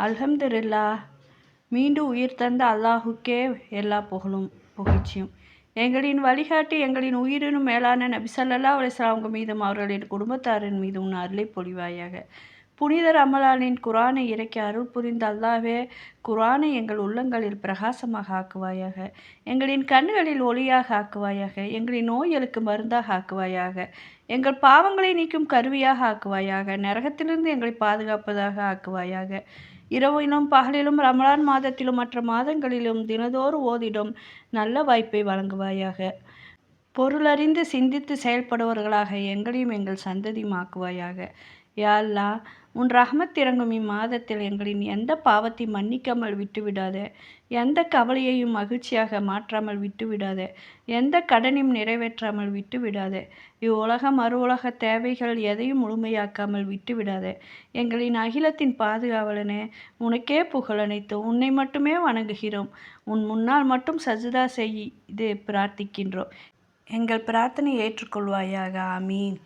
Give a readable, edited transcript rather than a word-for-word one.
அல்ஹம்துலில்லாஹ். மீண்டும் உயிர் தந்த அல்லாஹுக்கே எல்லா புகழ்ச்சியும். எங்களின் வழிகாட்டி எங்களின் உயிரினும் மேலான நபி ஸல்லல்லாஹு அலைஹி வஸல்லம் அவங்க மீதும் அவர்களின் குடும்பத்தாரின் மீதும் அருளை பொழிவாயாக. புனித ரமலானின் குர்ஆனை இறக்கி அருள் புரிந்த அல்லாஹ்வே, குர்ஆனை எங்கள் உள்ளங்களில் பிரகாசமாக ஆக்குவாயாக. எங்களின் கண்களில் ஒளியாக ஆக்குவாயாக. எங்களின் நோய்களுக்கு மருந்தாக ஆக்குவாயாக. எங்கள் பாவங்களை நீக்கும் கருவியாக ஆக்குவாயாக. நரகத்திலிருந்து எங்களை பாதுகாப்பதாக ஆக்குவாயாக. இரவிலும் பகலிலும் ரமலான் மாதத்திலும் மற்ற மாதங்களிலும் தினதோறும் ஓதிடும் நல்ல வாய்ப்பை வழங்குவாயாக. பொருளறிந்து சிந்தித்து செயல்படுவர்களாக எங்களையும் எங்கள் சந்ததியும் ஆக்குவாயாக. யா அல்லாஹ், உன் ரஹ்மத் இறங்கும் இம்மாதத்தில் எங்களின் எந்த பாவத்தையும் மன்னிக்காமல் விட்டுவிடாதே. எந்த கவலையையும் மகிழ்ச்சியாக மாற்றாமல் விட்டுவிடாதே. எந்த கடனையும் நிறைவேற்றாமல் விட்டுவிடாதே. இவ்வுலக மறு உலக தேவைகள் எதையும் முழுமையாக்காமல் விட்டுவிடாதே. எங்களின் அகிலத்தின் பாதுகாவலனே, உனக்கே புகழனைத்து. உன்னை மட்டுமே வணங்குகிறோம். உன் முன்னால் மட்டும் சஜ்தா செய்து பிரார்த்திக்கின்றோம். எங்கள் பிரார்த்தனை ஏற்றுக்கொள்வாயாக. ஆமீன்.